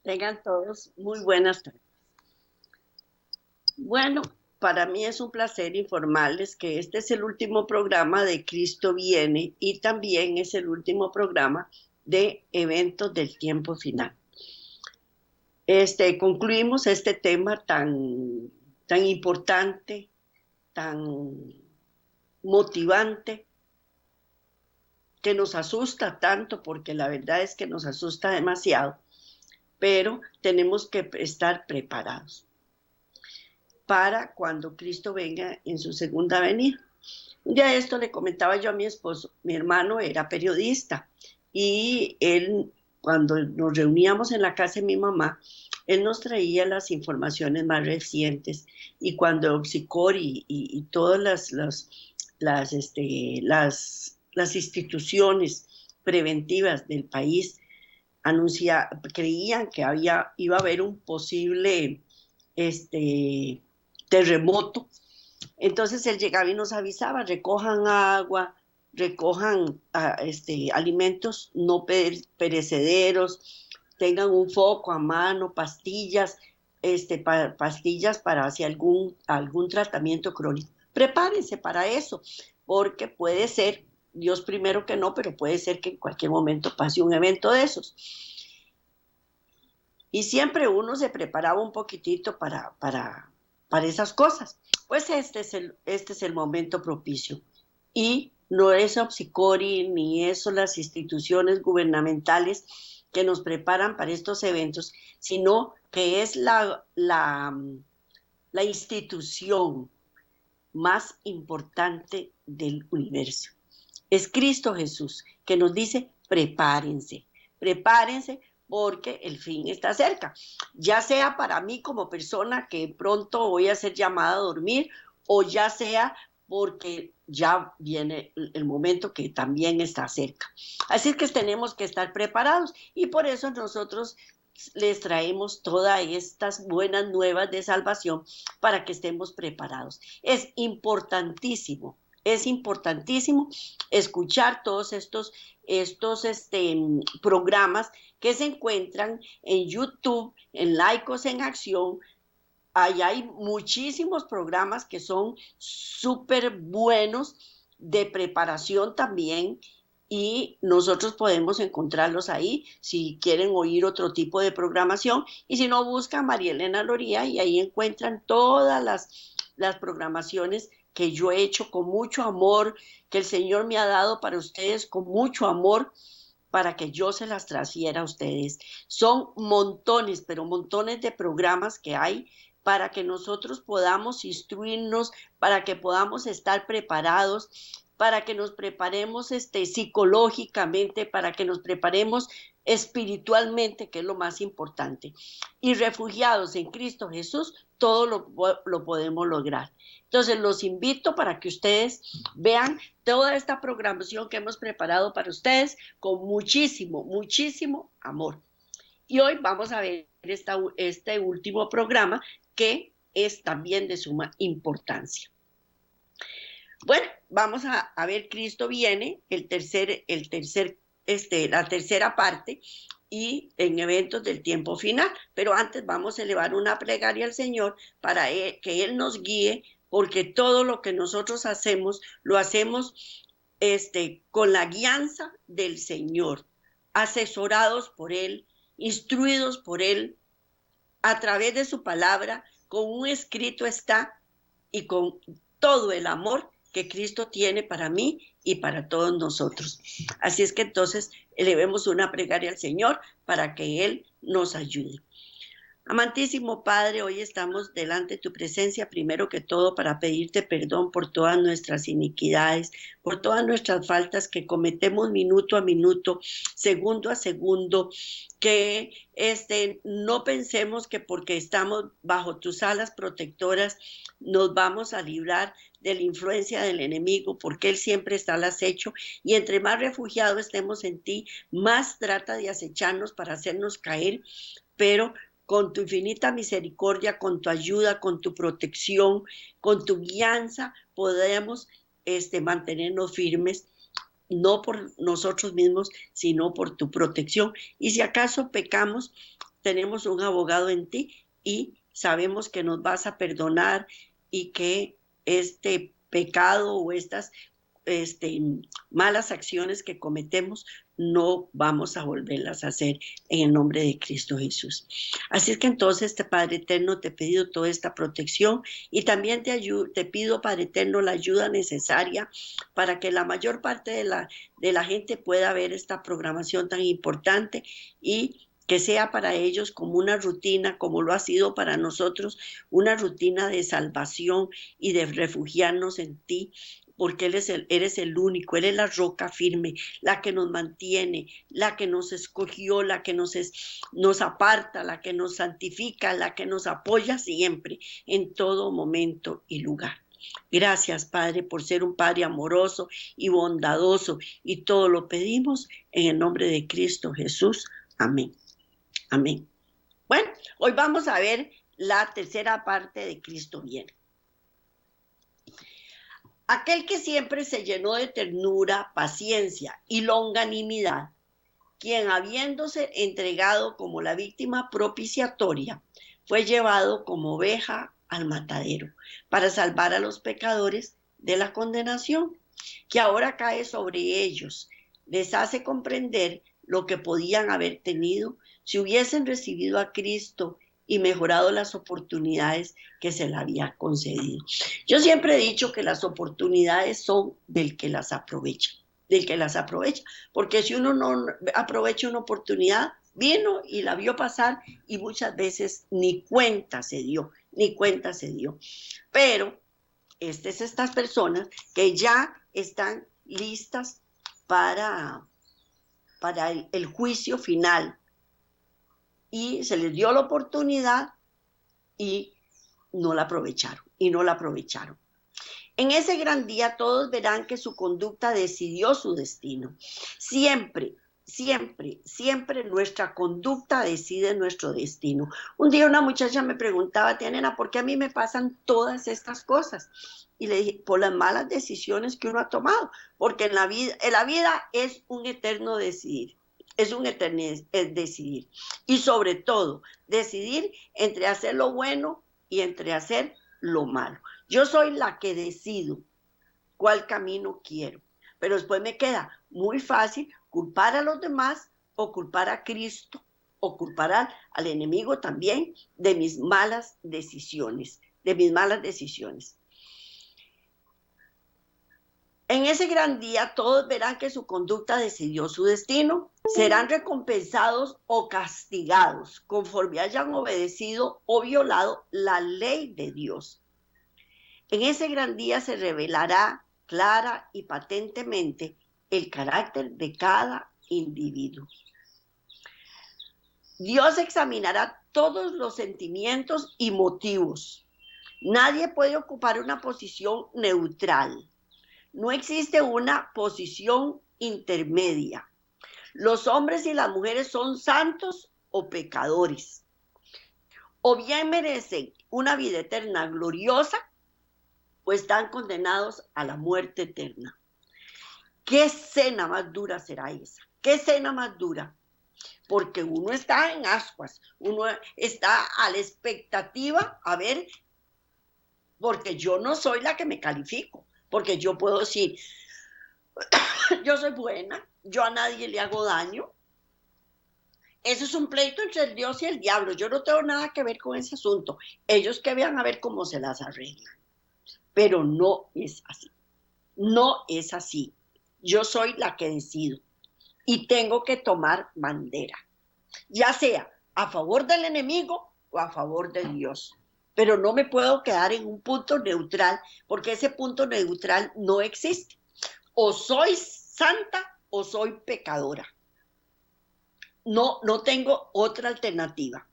Tengan todos muy buenas tardes. Bueno, para mí es un placer informarles que este es el último programa de Cristo Viene y también es el último programa de eventos del tiempo final. Concluimos este tema tan importante, tan motivante, que nos asusta tanto, porque la verdad es que nos asusta demasiado, pero tenemos que estar preparados para cuando Cristo venga en su segunda venida. Un día de esto le comentaba yo a mi esposo, mi hermano era periodista y él, cuando nos reuníamos en la casa de mi mamá, él nos traía las informaciones más recientes y cuando Obsicor y todas las instituciones preventivas del país creían que iba a haber un posible terremoto. Entonces él llegaba y nos avisaba, recojan agua, recojan alimentos no perecederos, tengan un foco a mano, pastillas, pastillas para si algún tratamiento crónico. Prepárense para eso, porque puede ser, Dios primero que no, pero puede ser que en cualquier momento pase un evento de esos. Y siempre uno se preparaba un poquitito para esas cosas. Pues este es el momento propicio. Y no es Opsicori ni eso las instituciones gubernamentales que nos preparan para estos eventos, sino que es la institución más importante del universo. Es Cristo Jesús que nos dice, prepárense, prepárense porque el fin está cerca. Ya sea para mí como persona que pronto voy a ser llamada a dormir, o ya sea porque ya viene el momento que también está cerca. Así que tenemos que estar preparados y por eso nosotros les traemos todas estas buenas nuevas de salvación para que estemos preparados. Es importantísimo escuchar todos estos programas que se encuentran en YouTube, en Laicos en Acción. Ahí hay muchísimos programas que son súper buenos de preparación también y nosotros podemos encontrarlos ahí si quieren oír otro tipo de programación y si no buscan María Elena Loría y ahí encuentran todas las programaciones que yo he hecho con mucho amor, que el Señor me ha dado para ustedes con mucho amor para que yo se las trasfiera a ustedes. Son montones, pero montones de programas que hay para que nosotros podamos instruirnos, para que podamos estar preparados, para que nos preparemos psicológicamente, para que nos preparemos espiritualmente, que es lo más importante. Y refugiados en Cristo Jesús, todo lo podemos lograr. Entonces los invito para que ustedes vean toda esta programación que hemos preparado para ustedes con muchísimo, muchísimo amor. Y hoy vamos a ver este último programa que es también de suma importancia. Bueno, vamos a ver, Cristo viene, la tercera parte y en eventos del tiempo final. Pero antes vamos a elevar una plegaria al Señor para que Él nos guíe, porque todo lo que nosotros hacemos, lo hacemos con la guianza del Señor, asesorados por Él, instruidos por Él, a través de su palabra, con un escrito está y con todo el amor que Cristo tiene para mí y para todos nosotros. Así es que entonces elevemos una plegaria al Señor para que Él nos ayude. Amantísimo Padre, hoy estamos delante de tu presencia, primero que todo, para pedirte perdón por todas nuestras iniquidades, por todas nuestras faltas que cometemos minuto a minuto, segundo a segundo, que no pensemos que porque estamos bajo tus alas protectoras nos vamos a librar de la influencia del enemigo, porque él siempre está al acecho y entre más refugiados estemos en ti, más trata de acecharnos para hacernos caer, pero con tu infinita misericordia, con tu ayuda, con tu protección, con tu guianza, podemos mantenernos firmes, no por nosotros mismos, sino por tu protección. Y si acaso pecamos, tenemos un abogado en ti y sabemos que nos vas a perdonar y que este pecado o estas malas acciones que cometemos, no vamos a volverlas a hacer en el nombre de Cristo Jesús. Así es que entonces, Padre Eterno, te he pedido toda esta protección y también te pido, Padre Eterno, la ayuda necesaria para que la mayor parte de la gente pueda ver esta programación tan importante y que sea para ellos como una rutina, como lo ha sido para nosotros, una rutina de salvación y de refugiarnos en ti, porque eres el único, eres la roca firme, la que nos mantiene, la que nos escogió, la que nos aparta, la que nos santifica, la que nos apoya siempre, en todo momento y lugar. Gracias, Padre, por ser un Padre amoroso y bondadoso, y todo lo pedimos en el nombre de Cristo Jesús. Amén. Amén. Bueno, hoy vamos a ver la tercera parte de Cristo viene. Aquel que siempre se llenó de ternura, paciencia y longanimidad, quien habiéndose entregado como la víctima propiciatoria, fue llevado como oveja al matadero para salvar a los pecadores de la condenación, que ahora cae sobre ellos, les hace comprender lo que podían haber tenido si hubiesen recibido a Cristo y mejorado las oportunidades que se le había concedido. Yo siempre he dicho que las oportunidades son del que las aprovecha, porque si uno no aprovecha una oportunidad, vino y la vio pasar y muchas veces ni cuenta se dio. Pero estas personas que ya están listas para el juicio final y se les dio la oportunidad y no la aprovecharon. En ese gran día todos verán que su conducta decidió su destino. Siempre nuestra conducta decide nuestro destino. Un día una muchacha me preguntaba, tía Nena, ¿por qué a mí me pasan todas estas cosas? Y le dije, por las malas decisiones que uno ha tomado, porque en la vida es un eterno decidir. Es decidir. Y sobre todo, decidir entre hacer lo bueno y entre hacer lo malo. Yo soy la que decido cuál camino quiero, pero después me queda muy fácil culpar a los demás o culpar a Cristo o culpar al enemigo también de mis malas decisiones. En ese gran día todos verán que su conducta decidió su destino. Serán recompensados o castigados conforme hayan obedecido o violado la ley de Dios. En ese gran día se revelará clara y patentemente el carácter de cada individuo. Dios examinará todos los sentimientos y motivos. Nadie puede ocupar una posición neutral. No existe una posición intermedia. Los hombres y las mujeres son santos o pecadores. O bien merecen una vida eterna gloriosa, o están condenados a la muerte eterna. ¿Qué escena más dura será esa? ¿Qué escena más dura? Porque uno está en ascuas, uno está a la expectativa, a ver, porque yo no soy la que me califico, porque yo puedo decir, yo soy buena, yo a nadie le hago daño. Eso es un pleito entre el Dios y el diablo. Yo no tengo nada que ver con ese asunto. Ellos que vean a ver cómo se las arreglan. Pero no es así. No es así. Yo soy la que decido y tengo que tomar bandera, ya sea a favor del enemigo o a favor de Dios. Pero no me puedo quedar en un punto neutral, porque ese punto neutral no existe. O soy santa o soy pecadora. No tengo otra alternativa.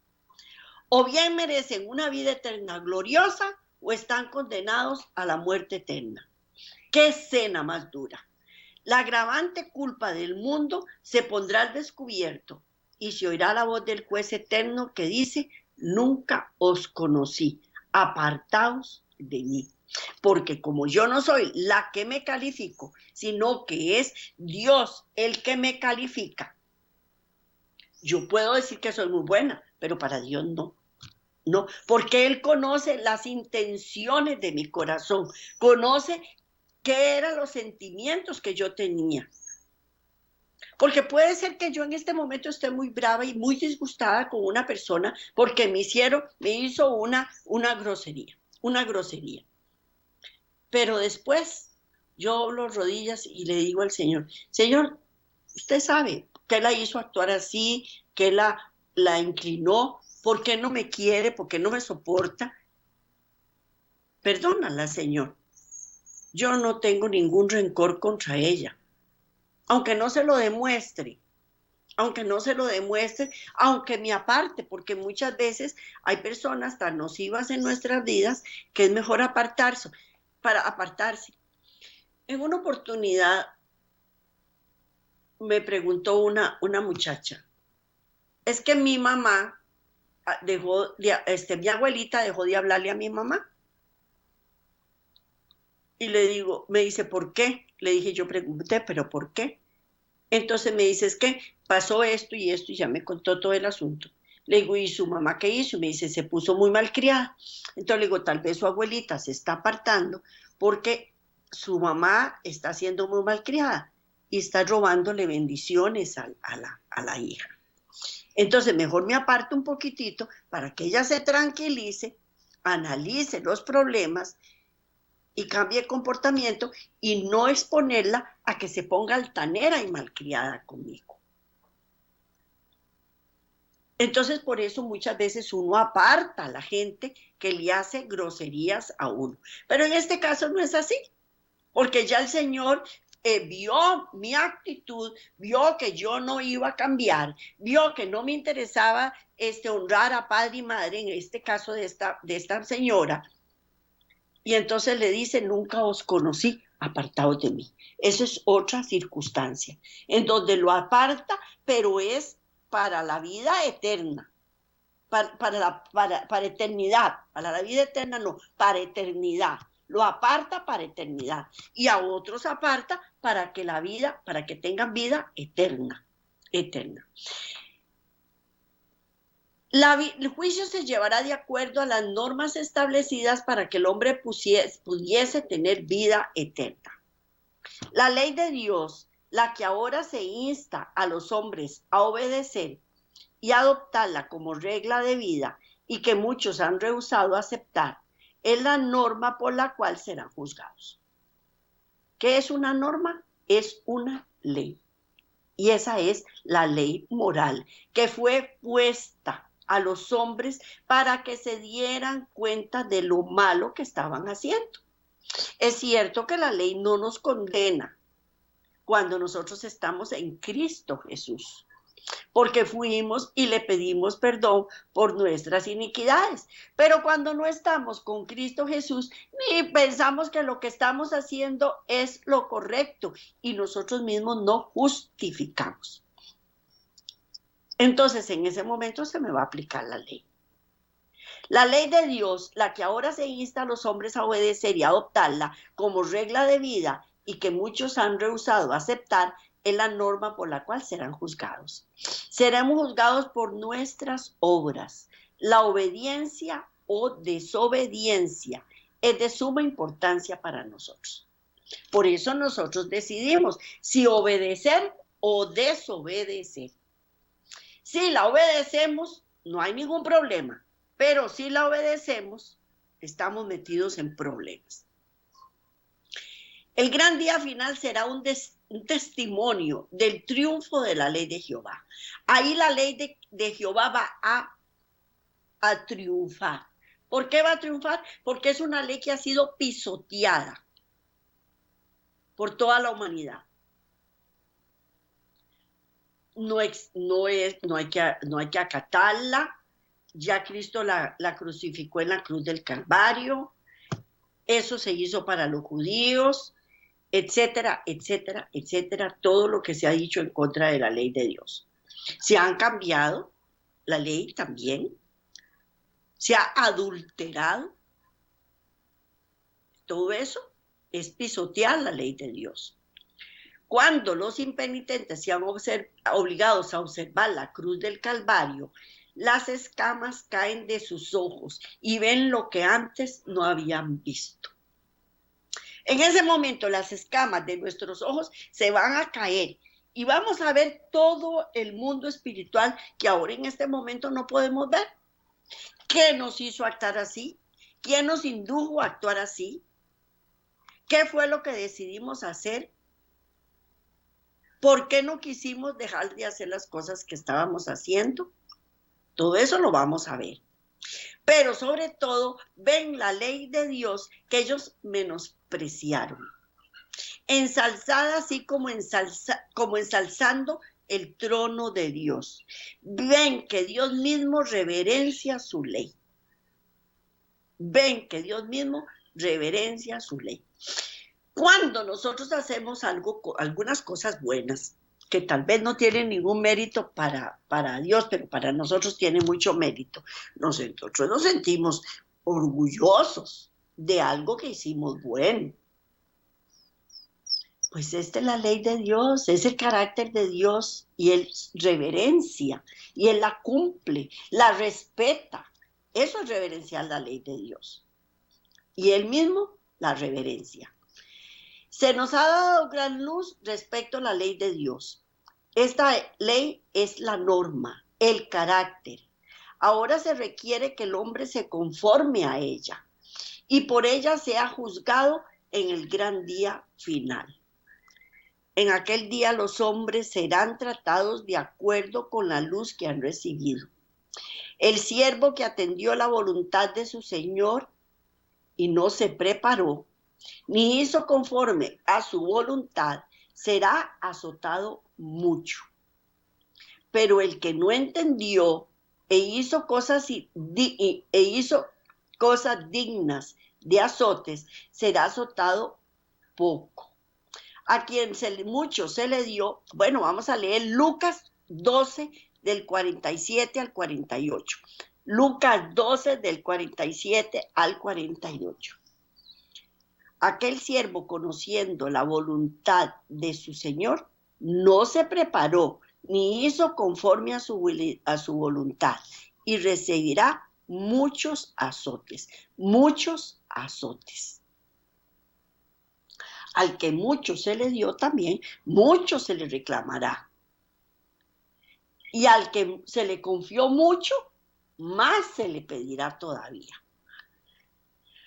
O bien merecen una vida eterna gloriosa o están condenados a la muerte eterna. ¡Qué escena más dura! La agravante culpa del mundo se pondrá al descubierto y se oirá la voz del juez eterno que dice, nunca os conocí, apartaos de mí. Porque como yo no soy la que me califico, sino que es Dios el que me califica, yo puedo decir que soy muy buena, pero para Dios no. No, porque Él conoce las intenciones de mi corazón, conoce qué eran los sentimientos que yo tenía. Porque puede ser que yo en este momento esté muy brava y muy disgustada con una persona porque me hizo una grosería. Pero después yo doblo rodillas y le digo al Señor, Señor, usted sabe que la hizo actuar así, que la inclinó, ¿por qué no me quiere? ¿Por qué no me soporta? Perdónala, Señor. Yo no tengo ningún rencor contra ella, aunque no se lo demuestre, aunque me aparte, porque muchas veces hay personas tan nocivas en nuestras vidas que es mejor apartarse. En una oportunidad me preguntó una muchacha, es que mi mamá mi abuelita dejó de hablarle a mi mamá. Y le digo, me dice, ¿por qué? Le dije, yo pregunté, ¿pero por qué? Entonces me dice, es que pasó esto y ya me contó todo el asunto. Le digo, ¿y su mamá qué hizo? Me dice, se puso muy malcriada. Entonces le digo, tal vez su abuelita se está apartando porque su mamá está siendo muy malcriada y está robándole bendiciones a la hija. Entonces mejor me aparto un poquitito para que ella se tranquilice, analice los problemas y cambie de comportamiento y no exponerla a que se ponga altanera y malcriada conmigo. Entonces, por eso muchas veces uno aparta a la gente que le hace groserías a uno. Pero en este caso no es así, porque ya el Señor vio mi actitud, vio que yo no iba a cambiar, vio que no me interesaba honrar a padre y madre, en este caso de esta señora, y entonces le dice, nunca os conocí, apartaos de mí. Eso es otra circunstancia, en donde lo aparta, pero es para la vida eterna, para eternidad, para la vida eterna no, para eternidad. Lo aparta para eternidad y a otros aparta para que tengan vida eterna. El juicio se llevará de acuerdo a las normas establecidas para que el hombre pudiese tener vida eterna. La ley de Dios, la que ahora se insta a los hombres a obedecer y adoptarla como regla de vida y que muchos han rehusado aceptar, es la norma por la cual serán juzgados. ¿Qué es una norma? Es una ley. Y esa es la ley moral que fue puesta a los hombres para que se dieran cuenta de lo malo que estaban haciendo. Es cierto que la ley no nos condena cuando nosotros estamos en Cristo Jesús, porque fuimos y le pedimos perdón por nuestras iniquidades. Pero cuando no estamos con Cristo Jesús, ni pensamos que lo que estamos haciendo es lo correcto y nosotros mismos no justificamos. Entonces, en ese momento se me va a aplicar la ley. La ley de Dios, la que ahora se insta a los hombres a obedecer y adoptarla como regla de vida y que muchos han rehusado aceptar, es la norma por la cual serán juzgados. Seremos juzgados por nuestras obras. La obediencia o desobediencia es de suma importancia para nosotros. Por eso nosotros decidimos si obedecer o desobedecer. Si la obedecemos, no hay ningún problema, pero si la obedecemos, estamos metidos en problemas. El gran día final será un testimonio del triunfo de la ley de Jehová. Ahí la ley de Jehová va a triunfar. ¿Por qué va a triunfar? Porque es una ley que ha sido pisoteada por toda la humanidad. No hay que acatarla. Ya Cristo la crucificó en la cruz del Calvario. Eso se hizo para los judíos, etcétera, etcétera, etcétera. Todo lo que se ha dicho en contra de la ley de Dios. Se han cambiado la ley también. Se ha adulterado. Todo eso es pisotear la ley de Dios. Cuando los impenitentes sean obligados a observar la cruz del Calvario, las escamas caen de sus ojos y ven lo que antes no habían visto. En ese momento las escamas de nuestros ojos se van a caer y vamos a ver todo el mundo espiritual que ahora en este momento no podemos ver. ¿Qué nos hizo actuar así? ¿Quién nos indujo a actuar así? ¿Qué fue lo que decidimos hacer? ¿Por qué no quisimos dejar de hacer las cosas que estábamos haciendo? Todo eso lo vamos a ver. Pero sobre todo, ven la ley de Dios que ellos menospreciaron. Ensalzada así como ensalzando el trono de Dios. Ven que Dios mismo reverencia su ley. Ven que Dios mismo reverencia su ley. Cuando nosotros hacemos algunas cosas buenas, que tal vez no tienen ningún mérito para Dios, pero para nosotros tiene mucho mérito, nosotros nos sentimos orgullosos de algo que hicimos bueno. Pues esta es la ley de Dios, es el carácter de Dios y Él reverencia y Él la cumple, la respeta. Eso es reverenciar la ley de Dios. Y Él mismo la reverencia. Se nos ha dado gran luz respecto a la ley de Dios. Esta ley es la norma, el carácter. Ahora se requiere que el hombre se conforme a ella y por ella sea juzgado en el gran día final. En aquel día los hombres serán tratados de acuerdo con la luz que han recibido. El siervo que atendió la voluntad de su Señor y no se preparó, ni hizo conforme a su voluntad, será azotado mucho. Pero el que no entendió e hizo cosas dignas de azotes, será azotado poco. A quien mucho se le dio, bueno, vamos a leer Lucas 12, del 47 al 48. Lucas 12, del 47 al 48. Aquel siervo, conociendo la voluntad de su Señor, no se preparó ni hizo conforme a su voluntad y recibirá muchos azotes, muchos azotes. Al que mucho se le dio también, mucho se le reclamará. Y al que se le confió mucho, más se le pedirá todavía.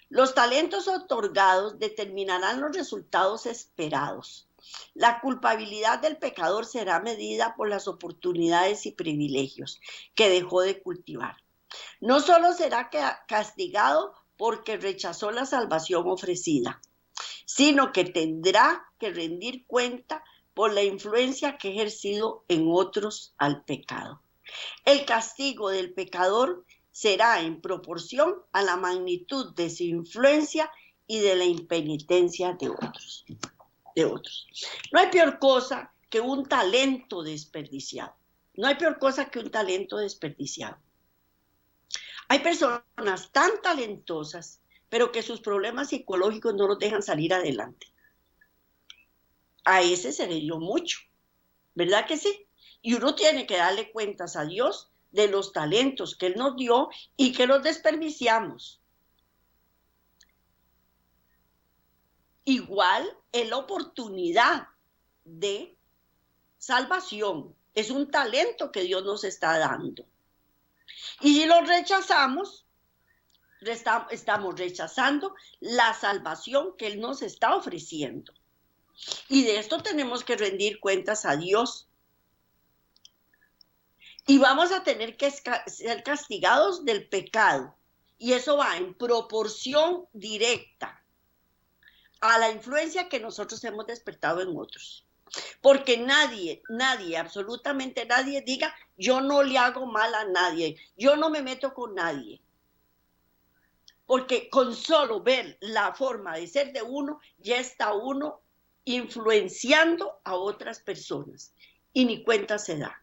Los talentos otorgados determinarán los resultados esperados. La culpabilidad del pecador será medida por las oportunidades y privilegios que dejó de cultivar. No solo será castigado porque rechazó la salvación ofrecida, sino que tendrá que rendir cuenta por la influencia que ha ejercido en otros al pecado. El castigo del pecador será en proporción a la magnitud de su influencia y de la impenitencia de otros. No hay peor cosa que un talento desperdiciado. No hay peor cosa que un talento desperdiciado. Hay personas tan talentosas, pero que sus problemas psicológicos no los dejan salir adelante. A ese se le dio mucho, ¿verdad que sí? Y uno tiene que darle cuentas a Dios de los talentos que Él nos dio y que los desperdiciamos. Igual es la oportunidad de salvación. Es un talento que Dios nos está dando. Y si lo rechazamos, estamos rechazando la salvación que Él nos está ofreciendo. Y de esto tenemos que rendir cuentas a Dios. Y vamos a tener que ser castigados del pecado. Y eso va en proporción directa a la influencia que nosotros hemos despertado en otros. Porque nadie, absolutamente nadie diga, yo no le hago mal a nadie, yo no me meto con nadie. Porque con solo ver la forma de ser de uno, ya está uno influenciando a otras personas. Y ni cuenta se da.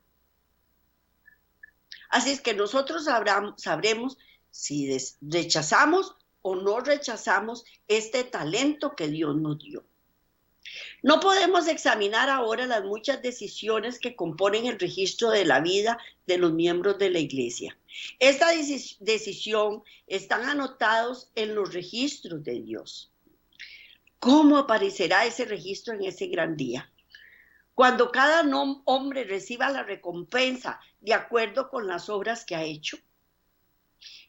Así es que nosotros sabremos si rechazamos o no rechazamos este talento que Dios nos dio. No podemos examinar ahora las muchas decisiones que componen el registro de la vida de los miembros de la iglesia. Esta decisión están anotados en los registros de Dios. ¿Cómo aparecerá ese registro en ese gran día? Cuando cada hombre reciba la recompensa de acuerdo con las obras que ha hecho.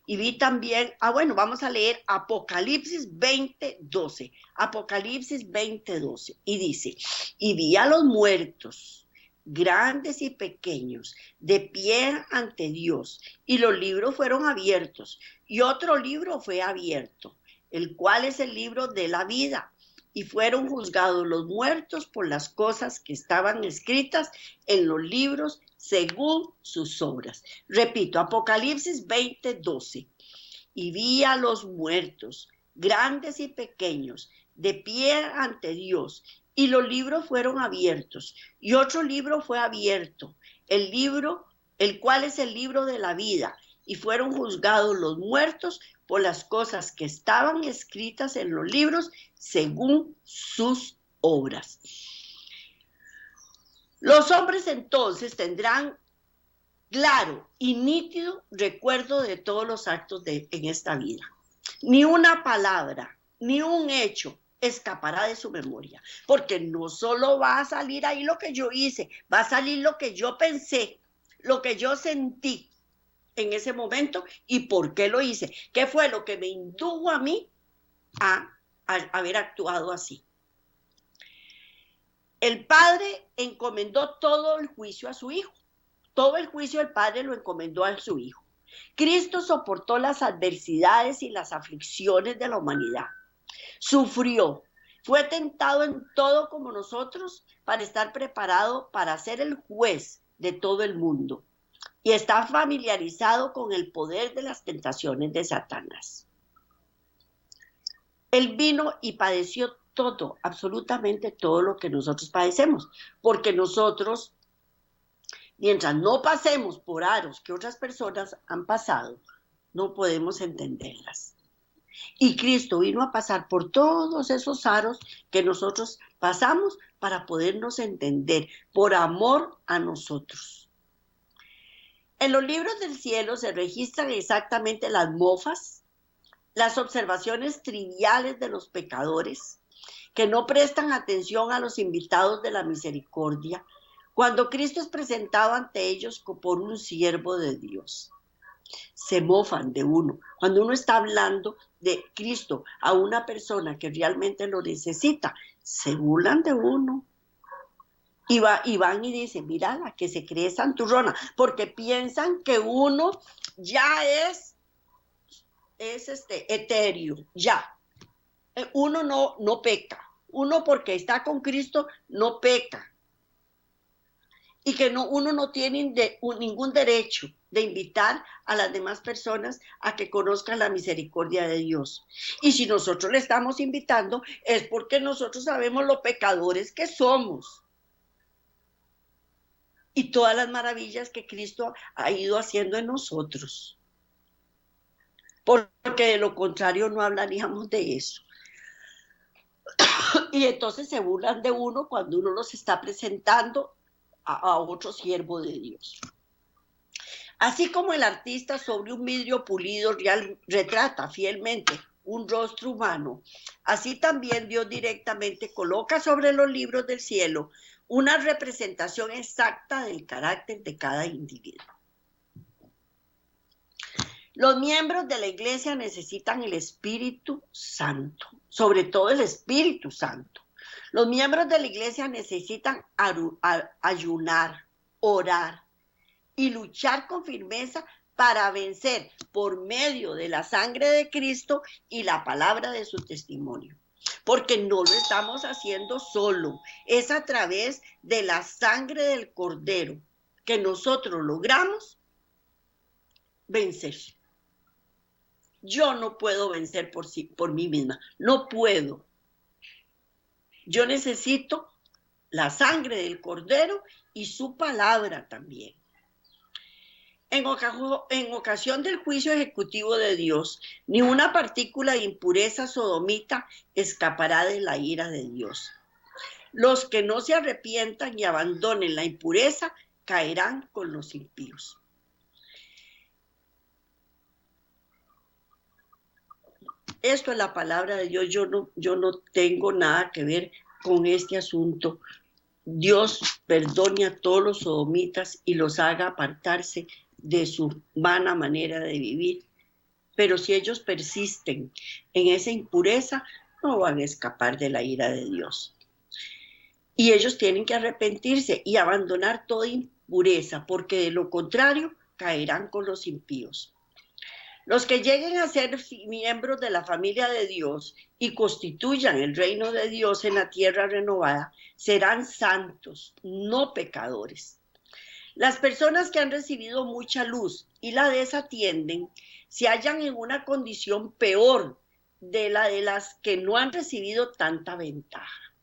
Y vi también, vamos a leer Apocalipsis 20:12. Apocalipsis 20:12. Y dice, y vi a los muertos, grandes y pequeños, de pie ante Dios. Y los libros fueron abiertos. Y otro libro fue abierto, el cual es el libro de la vida. Y fueron juzgados los muertos por las cosas que estaban escritas en los libros según sus obras. Repito, Apocalipsis 20:12. Y vi a los muertos, grandes y pequeños, de pie ante Dios, y los libros fueron abiertos, y otro libro fue abierto, el libro, el cual es el libro de la vida, y fueron juzgados los muertos por las cosas que estaban escritas en los libros según sus obras. Los hombres entonces tendrán claro y nítido recuerdo de todos los actos en esta vida. Ni una palabra, ni un hecho escapará de su memoria, porque no solo va a salir ahí lo que yo hice, va a salir lo que yo pensé, lo que yo sentí en ese momento y por qué lo hice, qué fue lo que me indujo a mí a haber actuado así. El Padre encomendó todo el juicio a su Hijo. Todo el juicio el Padre lo encomendó a su Hijo. Cristo soportó las adversidades y las aflicciones de la humanidad. Sufrió, fue tentado en todo como nosotros para estar preparado para ser el juez de todo el mundo. Y está familiarizado con el poder de las tentaciones de Satanás. Él vino y padeció todo, absolutamente todo lo que nosotros padecemos, porque nosotros, mientras no pasemos por aros que otras personas han pasado, no podemos entenderlas. Y Cristo vino a pasar por todos esos aros que nosotros pasamos para podernos entender, por amor a nosotros. En los libros del cielo se registran exactamente las mofas, las observaciones triviales de los pecadores, que no prestan atención a los invitados de la misericordia, cuando Cristo es presentado ante ellos por un siervo de Dios. Se mofan de uno. Cuando uno está hablando de Cristo a una persona que realmente lo necesita, se burlan de uno. Y van y dicen, mira la que se cree santurrona, porque piensan que uno ya es etéreo, ya. Uno no peca. Uno porque está con Cristo no peca. Y que uno no tiene ningún derecho de invitar a las demás personas a que conozcan la misericordia de Dios. Y si nosotros le estamos invitando es porque nosotros sabemos lo pecadores que somos. Y todas las maravillas que Cristo ha ido haciendo en nosotros. porque de lo contrario no hablaríamos de eso. Y entonces se burlan de uno cuando uno los está presentando a otro siervo de Dios. Así como el artista sobre un vidrio pulido real, retrata fielmente un rostro humano, así también Dios directamente coloca sobre los libros del cielo una representación exacta del carácter de cada individuo. Los miembros de la iglesia necesitan el Espíritu Santo, sobre todo el Espíritu Santo. Los miembros de la iglesia necesitan ayunar, orar y luchar con firmeza para vencer por medio de la sangre de Cristo y la palabra de su testimonio. Porque no lo estamos haciendo solo, es a través de la sangre del Cordero que nosotros logramos vencer. Yo no puedo vencer por mí misma, no puedo. Yo necesito la sangre del Cordero y su palabra también. En ocasión del juicio ejecutivo de Dios, ni una partícula de impureza sodomita escapará de la ira de Dios. Los que no se arrepientan y abandonen la impureza caerán con los impíos. Esto es la palabra de Dios. Yo no tengo nada que ver con este asunto. Dios perdone a todos los sodomitas y los haga apartarse de su vana manera de vivir. Pero si ellos persisten en esa impureza, no van a escapar de la ira de Dios. Y ellos tienen que arrepentirse y abandonar toda impureza, porque de lo contrario caerán con los impíos. Los que lleguen a ser miembros de la familia de Dios y constituyan el reino de Dios en la tierra renovada serán santos, no pecadores. Las personas que han recibido mucha luz y la desatienden se hallan en una condición peor de la de las que no han recibido tanta ventaja.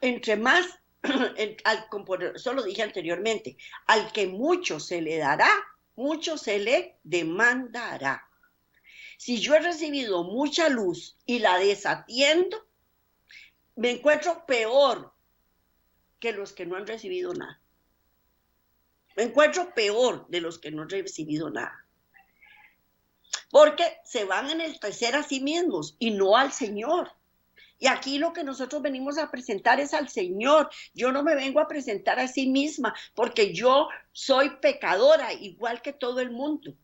Entre más, eso lo dije anteriormente, al que mucho se le dará, mucho se le demandará. Si yo he recibido mucha luz y la desatiendo, me encuentro peor que los que no han recibido nada. Me encuentro peor de los que no han recibido nada. Porque se van a enaltecer a sí mismos y no al Señor. Y aquí lo que nosotros venimos a presentar es al Señor. Yo no me vengo a presentar a sí misma porque yo soy pecadora igual que todo el mundo.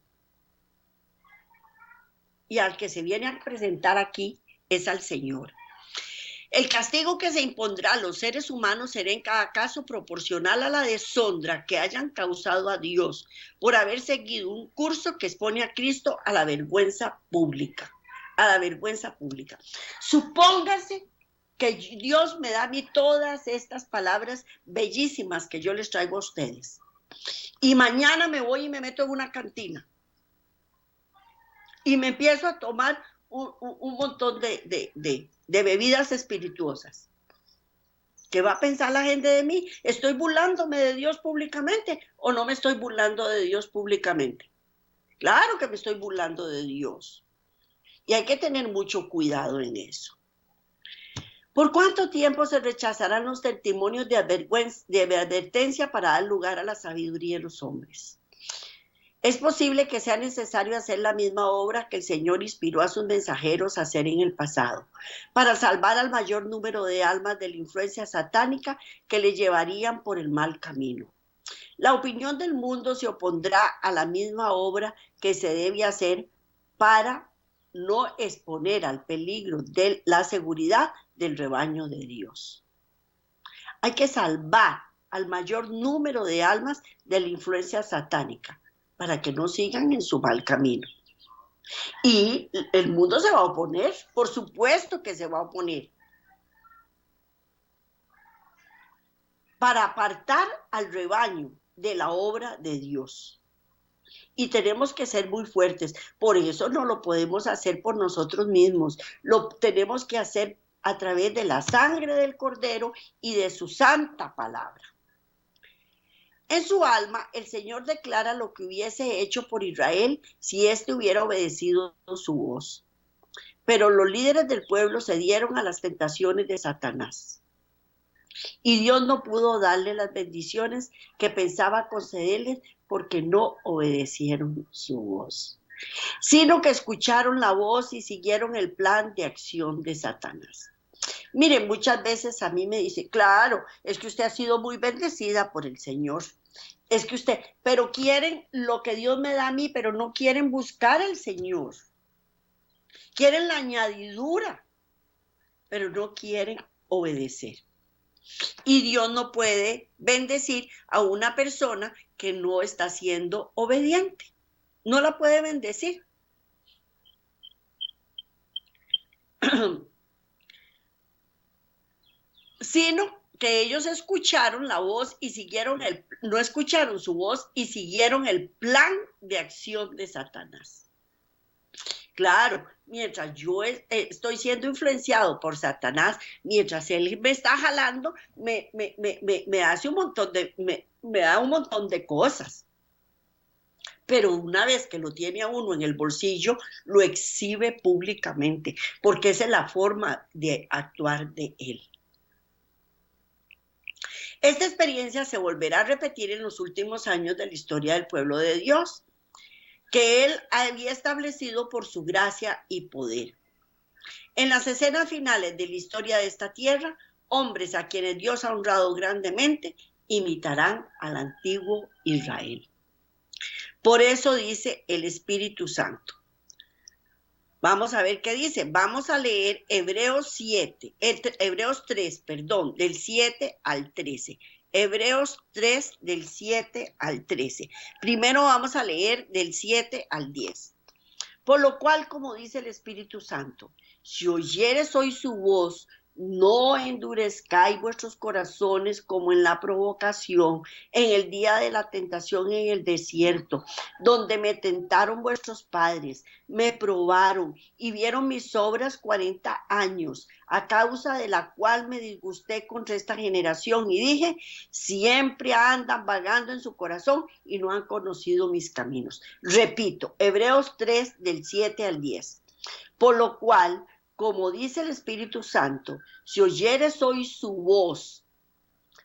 Y al que se viene a presentar aquí es al Señor. El castigo que se impondrá a los seres humanos será en cada caso proporcional a la deshonra que hayan causado a Dios por haber seguido un curso que expone a Cristo a la vergüenza pública. A la vergüenza pública. Supóngase que Dios me da a mí todas estas palabras bellísimas que yo les traigo a ustedes. Y mañana me voy y me meto en una cantina. Y me empiezo a tomar un montón de bebidas espirituosas. ¿Qué va a pensar la gente de mí? ¿Estoy burlándome de Dios públicamente o no me estoy burlando de Dios públicamente? Claro que me estoy burlando de Dios. Y hay que tener mucho cuidado en eso. ¿Por cuánto tiempo se rechazarán los testimonios de advertencia para dar lugar a la sabiduría de los hombres? Es posible que sea necesario hacer la misma obra que el Señor inspiró a sus mensajeros a hacer en el pasado, para salvar al mayor número de almas de la influencia satánica que le llevarían por el mal camino. La opinión del mundo se opondrá a la misma obra que se debe hacer para no exponer al peligro de la seguridad del rebaño de Dios. Hay que salvar al mayor número de almas de la influencia satánica para que no sigan en su mal camino. Y el mundo se va a oponer, por supuesto que se va a oponer, para apartar al rebaño de la obra de Dios. Y tenemos que ser muy fuertes. Por eso no lo podemos hacer por nosotros mismos. Lo tenemos que hacer a través de la sangre del Cordero y de su santa palabra. En su alma, el Señor declara lo que hubiese hecho por Israel si éste hubiera obedecido su voz. Pero los líderes del pueblo cedieron a las tentaciones de Satanás. Y Dios no pudo darle las bendiciones que pensaba concederles porque no obedecieron su voz, sino que escucharon la voz y siguieron el plan de acción de Satanás. Miren, muchas veces a mí me dice, claro, es que usted ha sido muy bendecida por el Señor. Es que usted, pero quieren lo que Dios me da a mí, pero no quieren buscar al Señor. Quieren la añadidura, pero no quieren obedecer. Y Dios no puede bendecir a una persona que no está siendo obediente. No la puede bendecir. Sino que ellos escucharon la voz y siguieron no escucharon su voz y siguieron el plan de acción de Satanás. Claro, mientras yo estoy siendo influenciado por Satanás, mientras él me está jalando, me hace un montón me da un montón de cosas. Pero una vez que lo tiene a uno en el bolsillo, lo exhibe públicamente, porque esa es la forma de actuar de él. Esta experiencia se volverá a repetir en los últimos años de la historia del pueblo de Dios, que él había establecido por su gracia y poder. En las escenas finales de la historia de esta tierra, hombres a quienes Dios ha honrado grandemente imitarán al antiguo Israel. Por eso dice el Espíritu Santo. Vamos a ver qué dice. Vamos a leer Hebreos 3, del 7 al 13. Hebreos 3, del 7 al 13. Primero vamos a leer del 7 al 10. Por lo cual, como dice el Espíritu Santo, si oyeres hoy su voz, no endurezcáis vuestros corazones como en la provocación, en el día de la tentación en el desierto, donde me tentaron vuestros padres, me probaron y vieron mis obras 40 años, a causa de la cual me disgusté contra esta generación y dije, siempre andan vagando en su corazón y no han conocido mis caminos. Repito, Hebreos 3 del 7 al 10. Por lo cual, como dice el Espíritu Santo, si oyeres hoy su voz,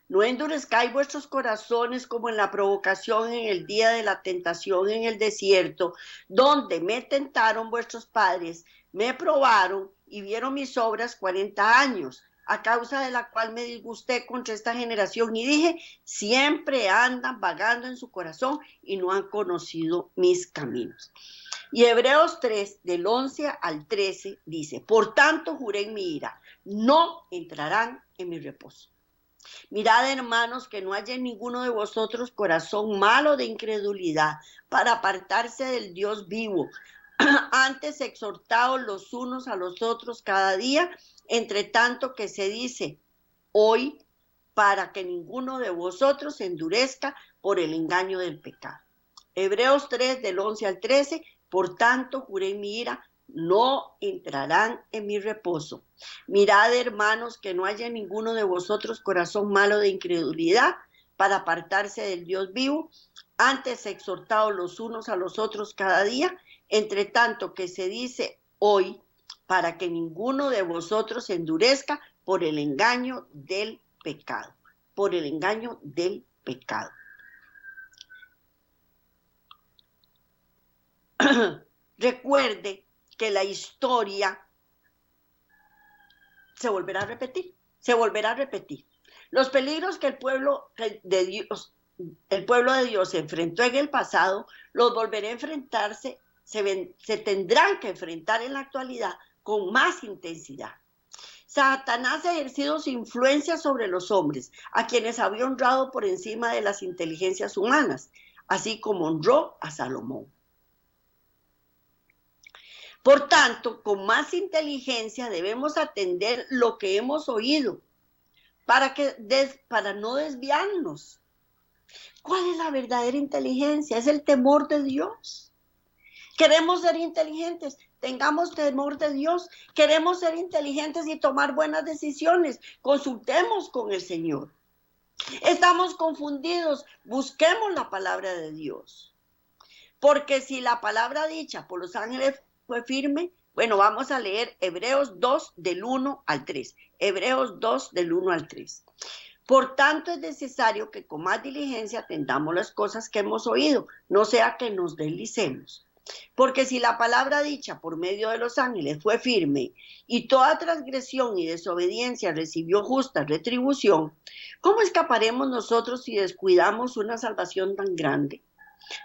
no endurezcáis vuestros corazones como en la provocación en el día de la tentación en el desierto, donde me tentaron vuestros padres, me probaron y vieron mis obras 40 años, a causa de la cual me disgusté contra esta generación y dije, siempre andan vagando en su corazón y no han conocido mis caminos. Y Hebreos 3, del 11 al 13, dice, por tanto juré en mi ira, no entrarán en mi reposo. Mirad, hermanos, que no haya en ninguno de vosotros corazón malo de incredulidad para apartarse del Dios vivo. Antes exhortaos los unos a los otros cada día, entre tanto que se dice hoy, para que ninguno de vosotros se endurezca por el engaño del pecado. Hebreos 3, del 11 al 13, por tanto juré en mi ira, no entrarán en mi reposo. Mirad, hermanos, que no haya ninguno de vosotros corazón malo de incredulidad para apartarse del Dios vivo. Antes exhortaos los unos a los otros cada día, entre tanto que se dice hoy, para que ninguno de vosotros se endurezca por el engaño del pecado. Por el engaño del pecado. Recuerde que la historia se volverá a repetir, se volverá a repetir. Los peligros que el pueblo de Dios enfrentó en el pasado, los volverá a enfrentarse, se tendrán que enfrentar en la actualidad con más intensidad. Satanás ha ejercido su influencia sobre los hombres, a quienes había honrado por encima de las inteligencias humanas, así como honró a Salomón. Por tanto, con más inteligencia debemos atender lo que hemos oído para no desviarnos. ¿Cuál es la verdadera inteligencia? Es el temor de Dios. Queremos ser inteligentes, tengamos temor de Dios. Queremos ser inteligentes y tomar buenas decisiones, consultemos con el Señor. Estamos confundidos, busquemos la palabra de Dios. Porque si la palabra dicha por los ángeles fue firme, bueno, vamos a leer Hebreos 2 del 1 al 3. Hebreos 2 del 1 al 3. Por tanto, es necesario que con más diligencia atendamos las cosas que hemos oído, no sea que nos deslicemos. Porque si la palabra dicha por medio de los ángeles fue firme y toda transgresión y desobediencia recibió justa retribución, ¿cómo escaparemos nosotros si descuidamos una salvación tan grande,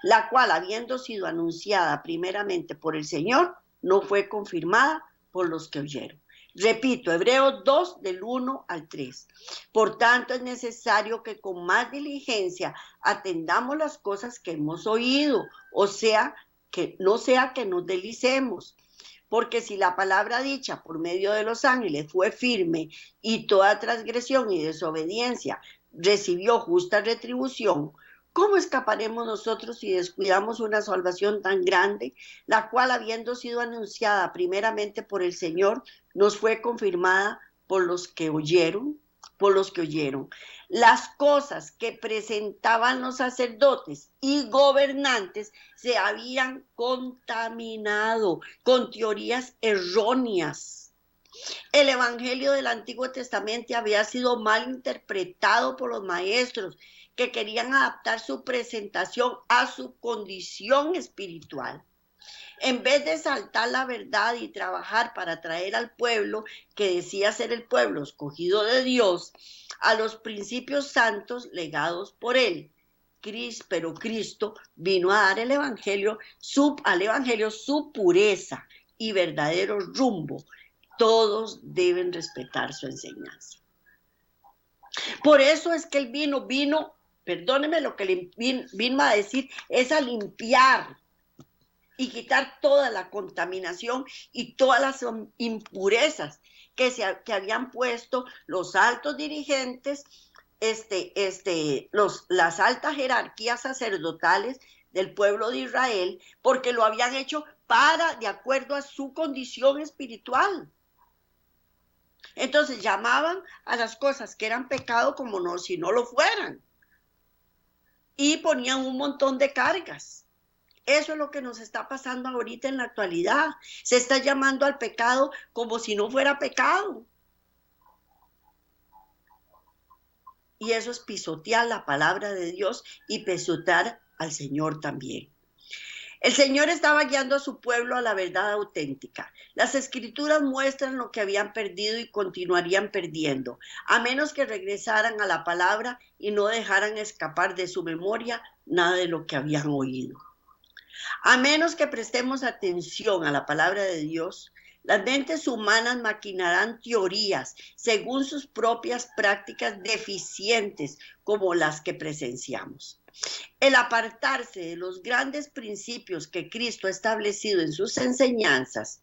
la cual, habiendo sido anunciada primeramente por el Señor, no fue confirmada por los que oyeron? Repito, Hebreos 2 del 1 al 3. Por tanto, es necesario que con más diligencia atendamos las cosas que hemos oído, o sea, que no sea que nos deslicemos. Porque si la palabra dicha por medio de los ángeles fue firme y toda transgresión y desobediencia recibió justa retribución, ¿cómo escaparemos nosotros si descuidamos una salvación tan grande, la cual, habiendo sido anunciada primeramente por el Señor, nos fue confirmada por los que oyeron? Por los que oyeron. Las cosas que presentaban los sacerdotes y gobernantes se habían contaminado con teorías erróneas. El evangelio del Antiguo Testamento había sido mal interpretado por los maestros que querían adaptar su presentación a su condición espiritual. En vez de exaltar la verdad y trabajar para traer al pueblo, que decía ser el pueblo escogido de Dios, a los principios santos legados por él. Pero Cristo vino a dar al evangelio su pureza y verdadero rumbo. Todos deben respetar su enseñanza. Por eso es que él vino, perdóneme lo que vino a decir, es a limpiar y quitar toda la contaminación y todas las impurezas que habían puesto los altos dirigentes, las altas jerarquías sacerdotales del pueblo de Israel, porque lo habían hecho de acuerdo a su condición espiritual. Entonces llamaban a las cosas que eran pecado como si no lo fueran, y ponían un montón de cargas. Eso es lo que nos está pasando ahorita en la actualidad. Se está llamando al pecado como si no fuera pecado. Y eso es pisotear la palabra de Dios y pisotear al Señor también. El Señor estaba guiando a su pueblo a la verdad auténtica. Las Escrituras muestran lo que habían perdido y continuarían perdiendo, a menos que regresaran a la palabra y no dejaran escapar de su memoria nada de lo que habían oído. A menos que prestemos atención a la palabra de Dios, las mentes humanas maquinarán teorías según sus propias prácticas deficientes, como las que presenciamos. El apartarse de los grandes principios que Cristo ha establecido en sus enseñanzas,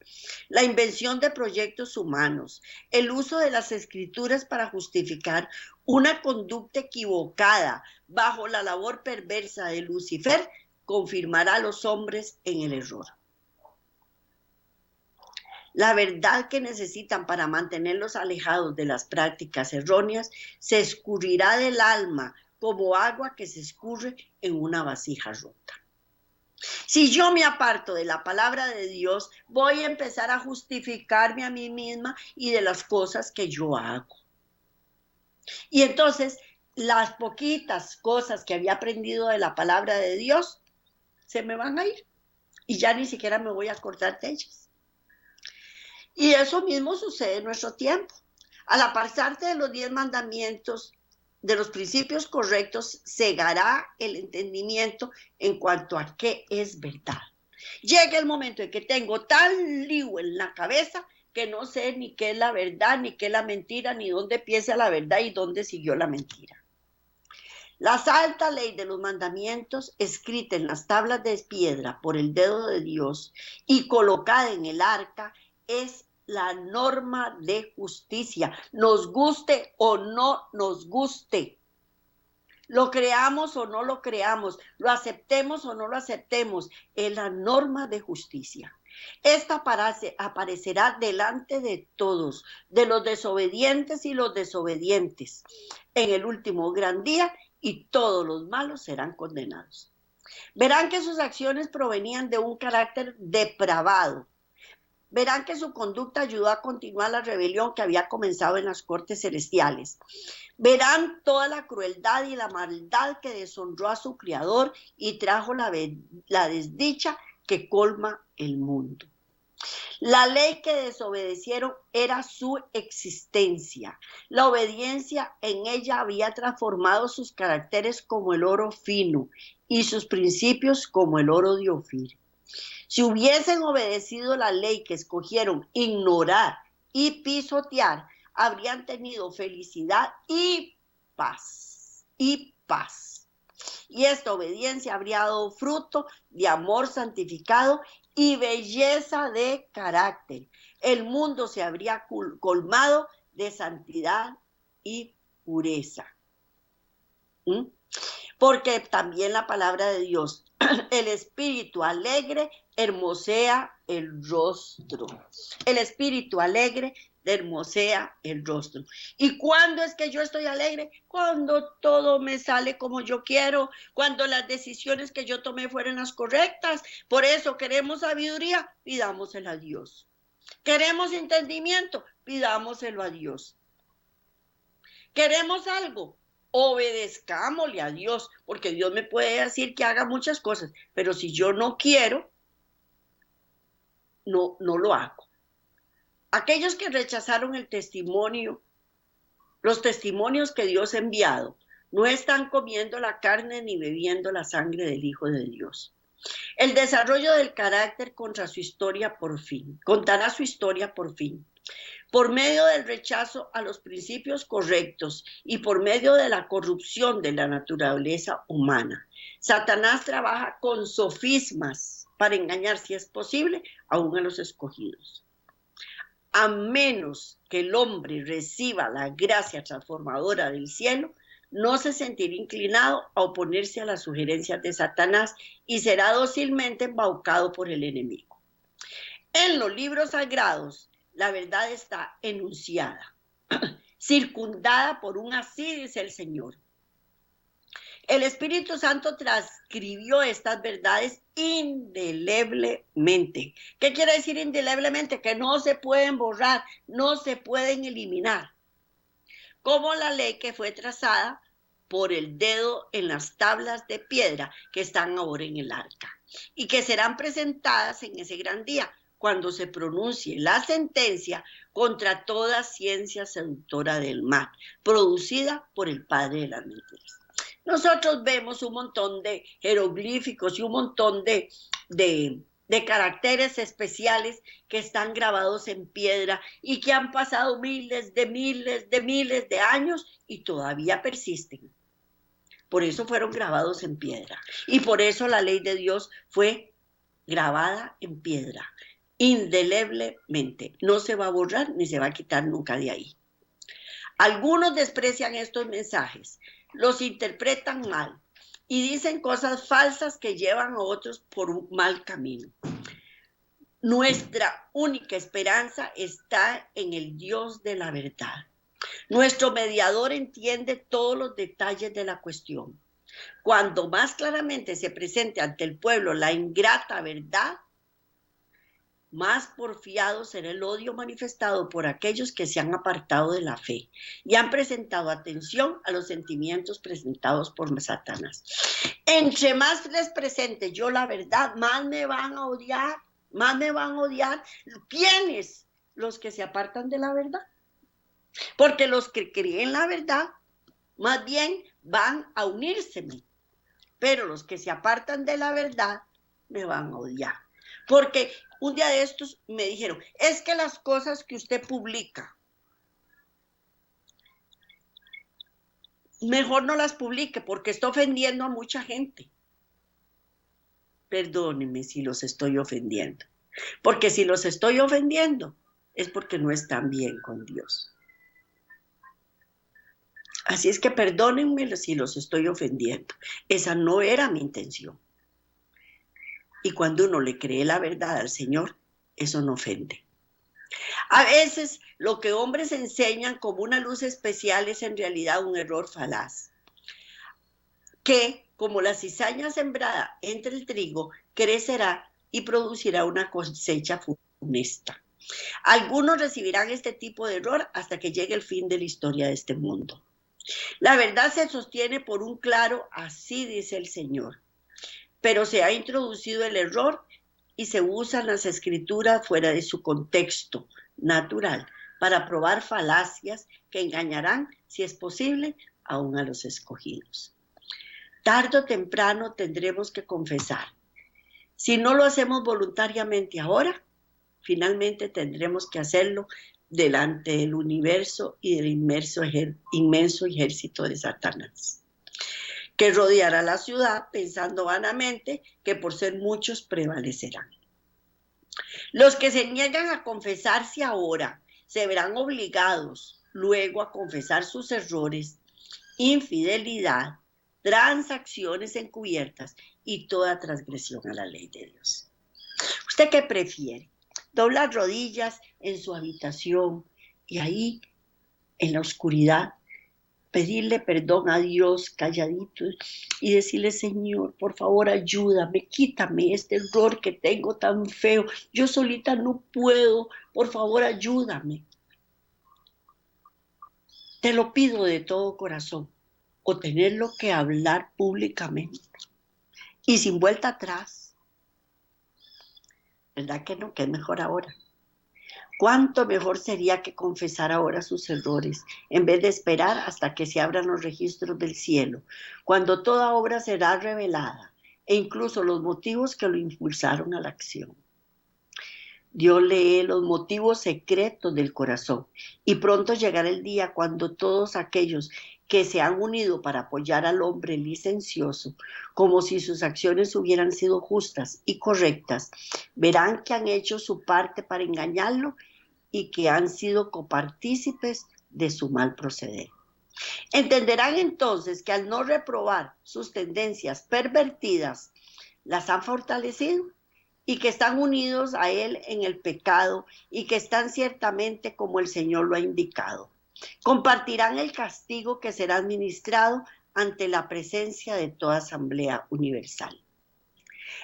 la invención de proyectos humanos, el uso de las Escrituras para justificar una conducta equivocada bajo la labor perversa de Lucifer, confirmará a los hombres en el error. La verdad que necesitan para mantenerlos alejados de las prácticas erróneas se escurrirá del alma como agua que se escurre en una vasija rota. Si yo me aparto de la palabra de Dios, voy a empezar a justificarme a mí misma y de las cosas que yo hago. Y entonces, las poquitas cosas que había aprendido de la palabra de Dios se me van a ir y ya ni siquiera me voy a acordar de ellas. Y eso mismo sucede en nuestro tiempo. Al apartarse de los 10 mandamientos, de los principios correctos, cegará el entendimiento en cuanto a qué es verdad. Llega el momento en que tengo tal lío en la cabeza que no sé ni qué es la verdad, ni qué es la mentira, ni dónde empieza la verdad y dónde siguió la mentira. La alta ley de los mandamientos, escrita en las tablas de piedra por el dedo de Dios y colocada en el arca, es la norma de justicia, nos guste o no nos guste. Lo creamos o no lo creamos, lo aceptemos o no lo aceptemos, es la norma de justicia. Esta aparecerá delante de todos, de los desobedientes y los desobedientes, en el último gran día, y todos los malos serán condenados. Verán que sus acciones provenían de un carácter depravado. Verán que su conducta ayudó a continuar la rebelión que había comenzado en las cortes celestiales. Verán toda la crueldad y la maldad que deshonró a su Creador y trajo la desdicha que colma el mundo. La ley que desobedecieron era su existencia. La obediencia en ella había transformado sus caracteres como el oro fino y sus principios como el oro de Ofir. Si hubiesen obedecido la ley que escogieron ignorar y pisotear, habrían tenido felicidad y paz. Y paz. Y esta obediencia habría dado fruto de amor santificado y belleza de carácter. El mundo se habría colmado de santidad y pureza. ¿Mm? Porque también la palabra de Dios, el espíritu alegre hermosea el rostro. El espíritu alegre hermosea el rostro. ¿Y cuándo es que yo estoy alegre? Cuando todo me sale como yo quiero, cuando las decisiones que yo tomé fueron las correctas. Por eso queremos sabiduría, pidámosela a Dios. Queremos entendimiento, pidámoselo a Dios. Queremos algo, obedezcámosle a Dios, porque Dios me puede decir que haga muchas cosas, pero si yo no quiero, no lo hago. Aquellos que rechazaron el testimonio, los testimonios que Dios ha enviado, no están comiendo la carne ni bebiendo la sangre del Hijo de Dios. El desarrollo del carácter contará su historia por fin. Por medio del rechazo a los principios correctos y por medio de la corrupción de la naturaleza humana. Satanás trabaja con sofismas para engañar, si es posible, aún a los escogidos. A menos que el hombre reciba la gracia transformadora del cielo, no se sentirá inclinado a oponerse a las sugerencias de Satanás y será dócilmente embaucado por el enemigo. En los libros sagrados, la verdad está enunciada, circundada por un así dice el Señor. El Espíritu Santo transcribió estas verdades indeleblemente. ¿Qué quiere decir indeleblemente? Que no se pueden borrar, no se pueden eliminar. Como la ley que fue trazada por el dedo en las tablas de piedra que están ahora en el arca y que serán presentadas en ese gran día, cuando se pronuncie la sentencia contra toda ciencia seductora del mal, producida por el padre de las mentiras. Nosotros vemos un montón de jeroglíficos y un montón de caracteres especiales que están grabados en piedra y que han pasado miles de años y todavía persisten. Por eso fueron grabados en piedra y por eso la ley de Dios fue grabada en piedra, indeleblemente. No se va a borrar ni se va a quitar nunca de ahí. Algunos desprecian estos mensajes, los interpretan mal y dicen cosas falsas que llevan a otros por un mal camino. Nuestra única esperanza está en el Dios de la verdad. Nuestro mediador entiende todos los detalles de la cuestión. Cuando más claramente se presente ante el pueblo la ingrata verdad, más porfiado será el odio manifestado por aquellos que se han apartado de la fe y han presentado atención a los sentimientos presentados por Satanás. Entre más les presente yo la verdad, más me van a odiar, más me van a odiar. ¿Quiénes? Los que se apartan de la verdad. Porque los que creen la verdad, más bien van a unírseme. Pero los que se apartan de la verdad, me van a odiar. Porque un día de estos me dijeron, es que las cosas que usted publica, mejor no las publique porque está ofendiendo a mucha gente. Perdónenme si los estoy ofendiendo, porque si los estoy ofendiendo es porque no están bien con Dios. Así es que perdónenme si los estoy ofendiendo. Esa no era mi intención. Y cuando uno le cree la verdad al Señor, eso no ofende. A veces lo que hombres enseñan como una luz especial es en realidad un error falaz, que como la cizaña sembrada entre el trigo, crecerá y producirá una cosecha funesta. Algunos recibirán este tipo de error hasta que llegue el fin de la historia de este mundo. La verdad se sostiene por un claro, así dice el Señor, pero se ha introducido el error y se usan las escrituras fuera de su contexto natural para probar falacias que engañarán, si es posible, aún a los escogidos. Tarde o temprano tendremos que confesar. Si no lo hacemos voluntariamente ahora, finalmente tendremos que hacerlo delante del universo y del inmenso ejército de Satanás, que rodeará la ciudad pensando vanamente que por ser muchos prevalecerán. Los que se niegan a confesarse ahora se verán obligados luego a confesar sus errores, infidelidad, transacciones encubiertas y toda transgresión a la ley de Dios. ¿Usted qué prefiere? ¿Doblar rodillas en su habitación y ahí en la oscuridad pedirle perdón a Dios calladito y decirle: Señor, por favor, ayúdame, quítame este error que tengo tan feo, yo solita no puedo, por favor, ayúdame? Te lo pido de todo corazón. O tenerlo que hablar públicamente y sin vuelta atrás. ¿Verdad que no? Que es mejor ahora. ¿Cuánto mejor sería que confesar ahora sus errores en vez de esperar hasta que se abran los registros del cielo, cuando toda obra será revelada e incluso los motivos que lo impulsaron a la acción? Dios lee los motivos secretos del corazón y pronto llegará el día cuando todos aquellos que se han unido para apoyar al hombre licencioso, como si sus acciones hubieran sido justas y correctas, verán que han hecho su parte para engañarlo y que han sido copartícipes de su mal proceder. Entenderán entonces que al no reprobar sus tendencias pervertidas, las han fortalecido y que están unidos a él en el pecado y que están ciertamente como el Señor lo ha indicado. Compartirán el castigo que será administrado ante la presencia de toda asamblea universal.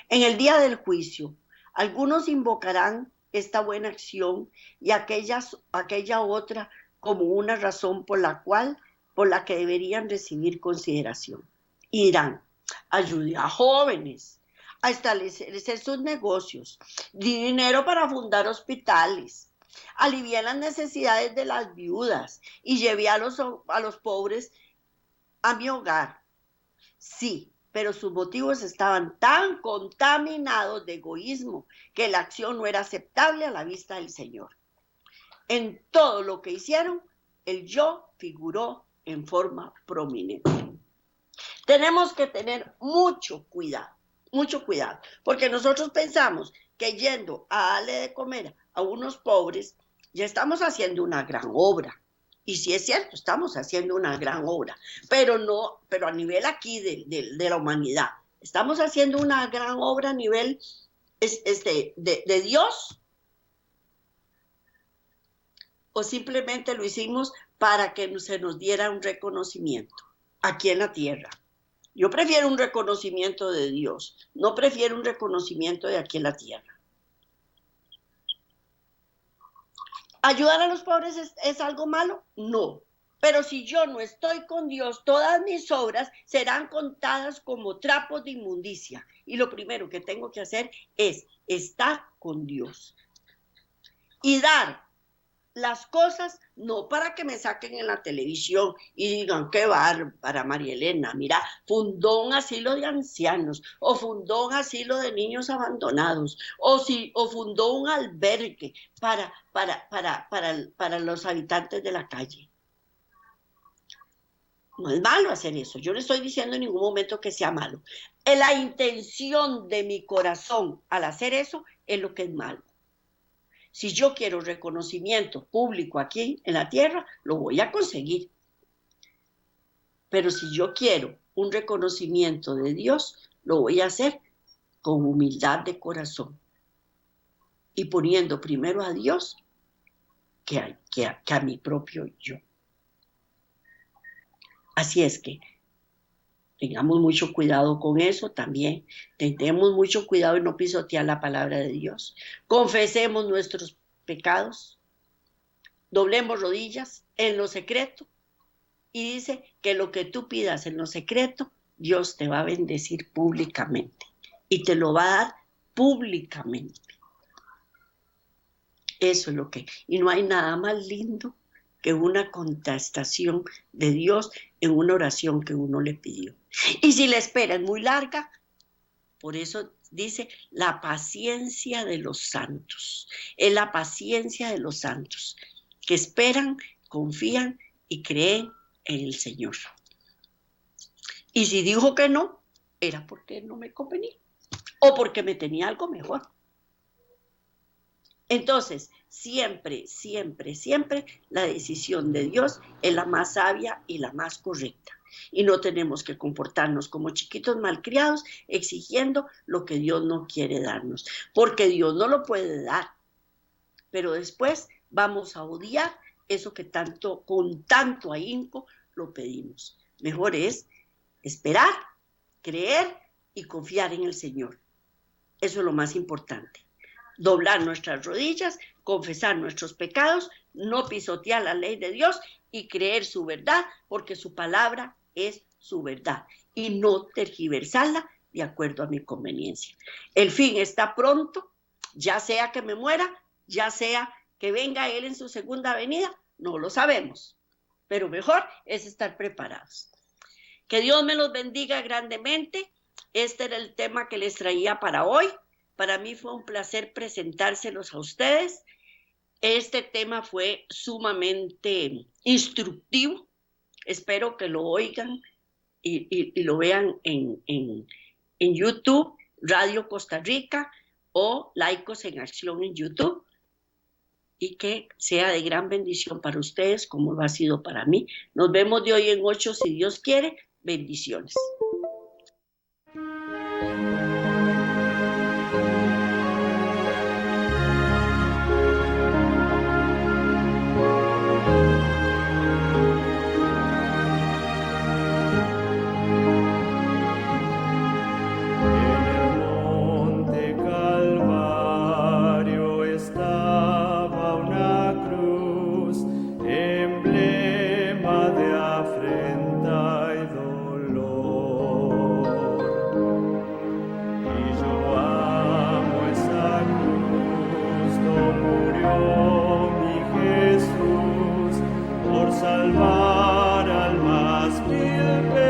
En el día del juicio, algunos invocarán esta buena acción y aquella otra como una razón por la que deberían recibir consideración. Y dirán: ayude a jóvenes a establecer sus negocios, di dinero para fundar hospitales, alivié las necesidades de las viudas y llevé a los pobres a mi hogar. Sí, pero sus motivos estaban tan contaminados de egoísmo que la acción no era aceptable a la vista del Señor. En todo lo que hicieron, el yo figuró en forma prominente. Tenemos que tener mucho cuidado, porque nosotros pensamos que yendo a darle de comer a unos pobres, ya estamos haciendo una gran obra. Y sí es cierto, estamos haciendo una gran obra, pero a nivel aquí de la humanidad. Estamos haciendo una gran obra a nivel de Dios, o simplemente lo hicimos para que se nos diera un reconocimiento aquí en la tierra. Yo prefiero un reconocimiento de Dios, no prefiero un reconocimiento de aquí en la tierra. ¿Ayudar a los pobres es algo malo? No. Pero si yo no estoy con Dios, todas mis obras serán contadas como trapos de inmundicia. Y lo primero que tengo que hacer es estar con Dios. Y dar las cosas no para que me saquen en la televisión y digan: qué bárbara María Elena, mira, fundó un asilo de ancianos, o fundó un asilo de niños abandonados, o fundó un albergue para los habitantes de la calle. No es malo hacer eso, yo no estoy diciendo en ningún momento que sea malo. La intención de mi corazón al hacer eso es lo que es malo. Si yo quiero reconocimiento público aquí en la tierra, lo voy a conseguir. Pero si yo quiero un reconocimiento de Dios, lo voy a hacer con humildad de corazón y poniendo primero a Dios que a mi propio yo. Así es que tengamos mucho cuidado con eso también. Tengamos mucho cuidado en no pisotear la palabra de Dios. Confesemos nuestros pecados. Doblemos rodillas en lo secreto. Y dice que lo que tú pidas en lo secreto, Dios te va a bendecir públicamente. Y te lo va a dar públicamente. Eso es lo que... Y no hay nada más lindo que una contestación de Dios en una oración que uno le pidió. Y si la espera es muy larga, por eso dice la paciencia de los santos. Es la paciencia de los santos que esperan, confían y creen en el Señor. Y si dijo que no, era porque no me convenía o porque me tenía algo mejor. Entonces, siempre, siempre, siempre la decisión de Dios es la más sabia y la más correcta. Y no tenemos que comportarnos como chiquitos malcriados exigiendo lo que Dios no quiere darnos, porque Dios no lo puede dar. Pero después vamos a odiar eso que tanto, con tanto ahínco lo pedimos. Mejor es esperar, creer y confiar en el Señor. Eso es lo más importante. Doblar nuestras rodillas, confesar nuestros pecados, no pisotear la ley de Dios y creer su verdad, porque su palabra es su verdad, y no tergiversarla de acuerdo a mi conveniencia. El fin está pronto, ya sea que me muera, ya sea que venga Él en su segunda venida, no lo sabemos, pero mejor es estar preparados. Que Dios me los bendiga grandemente. Este era el tema que les traía para hoy. Para mí fue un placer presentárselos a ustedes. Este tema fue sumamente instructivo. Espero que lo oigan y lo vean en YouTube, Radio Costa Rica o Laicos en Acción en YouTube. Y que sea de gran bendición para ustedes como lo ha sido para mí. Nos vemos de hoy en 8 si Dios quiere. Bendiciones. Salvar almas mil veces.